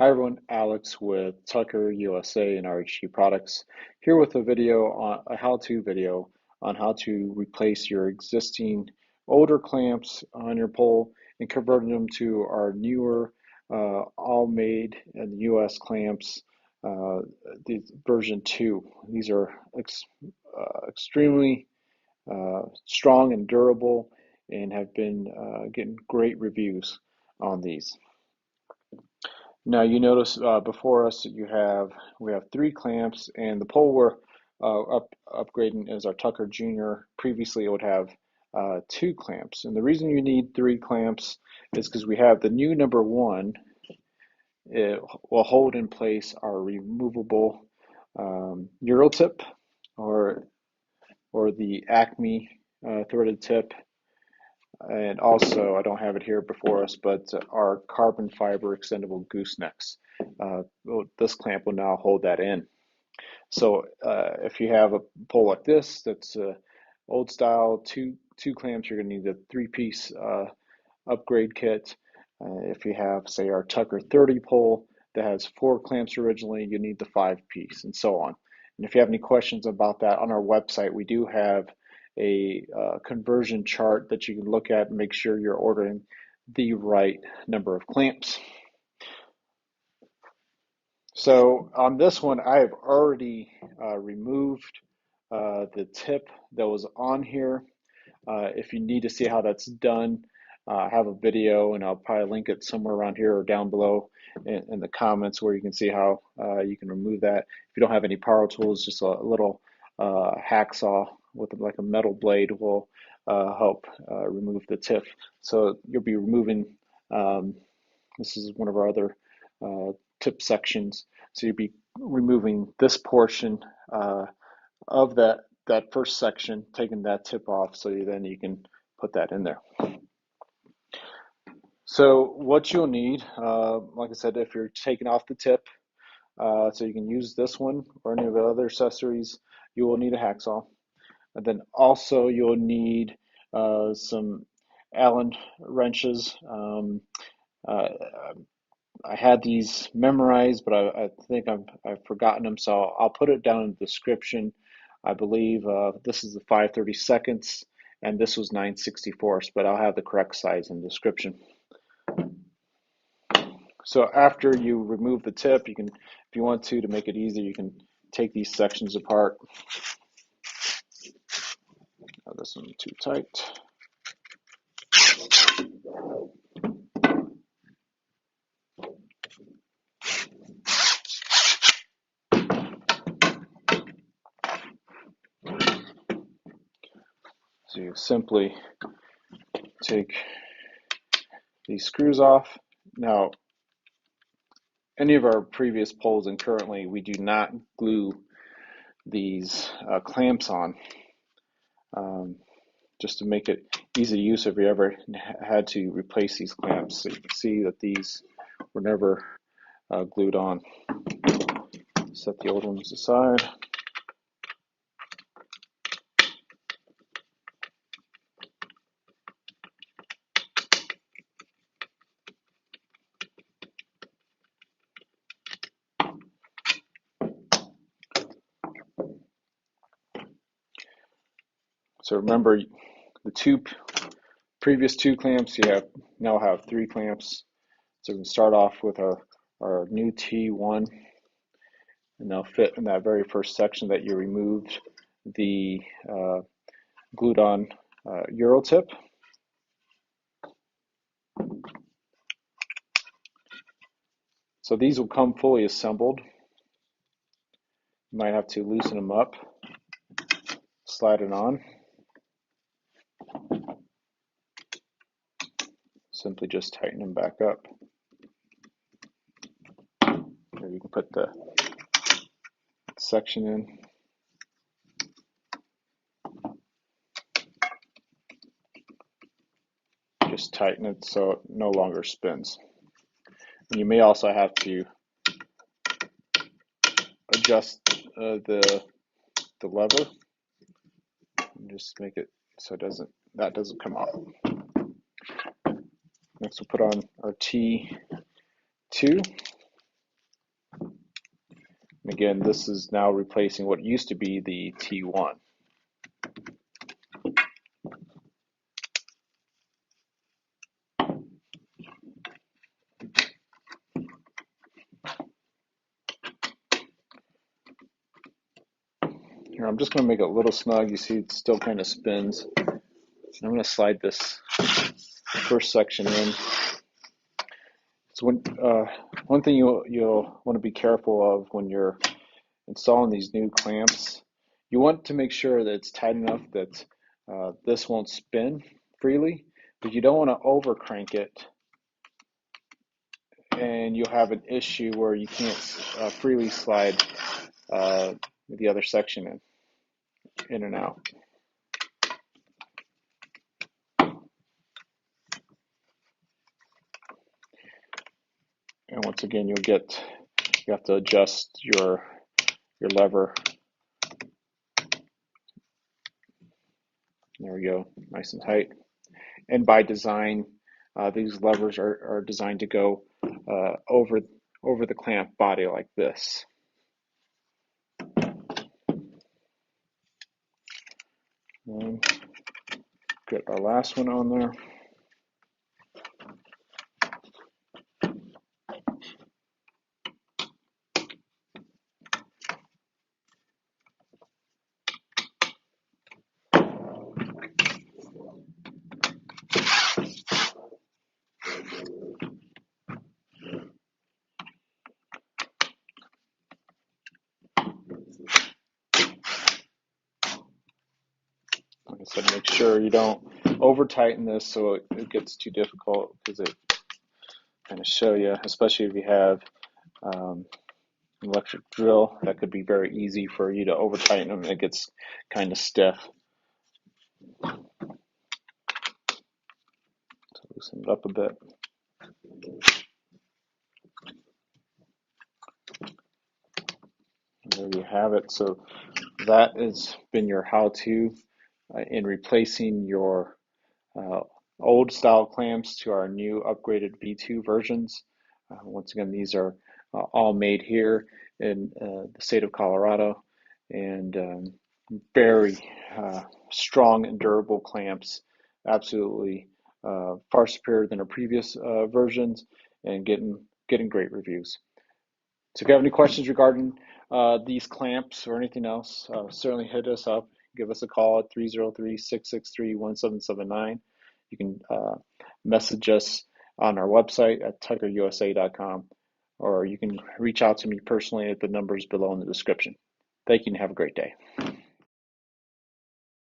Hi everyone, Alex with Tucker USA and RHG Products here with a video on a how-to video on how to replace your existing older clamps on your pole and convert them to our newer all made in the US clamps, the version 2. These are extremely strong and durable and have been getting great reviews on these. Now you notice before us that we have three clamps, and the pole we're upgrading is our Tucker Junior. Previously, it would have two clamps, and the reason you need three clamps is because we have the new number one. It will hold in place our removable Euro tip or the Acme threaded tip. And also, I don't have it here before us, but our carbon fiber extendable goosenecks. This clamp will now hold that in. So if you have a pole like this, that's old style, two clamps, you're going to need the three-piece upgrade kit. If you have, say, our Tucker 30 pole that has four clamps originally, you need the five-piece, and so on. And if you have any questions about that, on our website, we do have a conversion chart that you can look at and make sure you're ordering the right number of clamps. So on this one, I have already removed the tip that was on here. If you need to see how that's done, I have a video, and I'll probably link it somewhere around here or down below in the comments where you can see how you can remove that. If you don't have any power tools, just a little hacksaw with like a metal blade will help remove the tip. So you'll be removing, this is one of our other tip sections. So you'll be removing this portion of that first section, taking that tip off, so then you can put that in there. So what you'll need, like I said, if you're taking off the tip, so you can use this one or any of the other accessories, you will need a hacksaw. And then also you'll need some Allen wrenches. I had these memorized, but I think I've forgotten them, so I'll put it down in the description. I believe this is the 5/32, and this was 9/64, but I'll have the correct size in the description. So after you remove the tip, you can, if you want to make it easier, you can take these sections apart. Oh, this one's too tight. So you simply take these screws off. Now, any of our previous poles and currently, we do not glue these clamps on, just to make it easy to use if you ever had to replace these clamps. So you can see that these were never glued on. Set the old ones aside. So remember, the previous two clamps, you now have three clamps. So we can start off with our new T1, and they'll fit in that very first section that you removed the glued on Euro tip. So these will come fully assembled. You might have to loosen them up, slide it on. Simply just tighten them back up. Or you can put the section in. Just tighten it so it no longer spins. And you may also have to adjust the lever and just make it so that doesn't come off. Next we'll put on our T2. And again, this is now replacing what used to be the T1. Here, I'm just going to make it a little snug. You see it still kind of spins. I'm going to slide this first section in. So one thing you'll want to be careful of when you're installing these new clamps, you want to make sure that it's tight enough that this won't spin freely, but you don't want to over crank it, and you'll have an issue where you can't freely slide the other section in and out. And once again, you have to adjust your lever. There we go, nice and tight. And by design, these levers are designed to go over the clamp body like this. And get our last one on there. Like I said, make sure you don't over tighten this so it gets too difficult, because it kind of show you, especially if you have an electric drill, that could be very easy for you to over tighten them and it gets kind of stiff. So loosen it up a bit. And there you have it. So that has been your how-to in replacing your old style clamps to our new upgraded V2 versions. Once again, these are all made here in the state of Colorado, and very strong and durable clamps, absolutely far superior than our previous versions, and getting great reviews. So if you have any questions regarding these clamps or anything else, certainly hit us up. Give us a call at 303-663-1779. You can message us on our website at tuckerusa.com, or you can reach out to me personally at the numbers below in the description. Thank you and have a great day.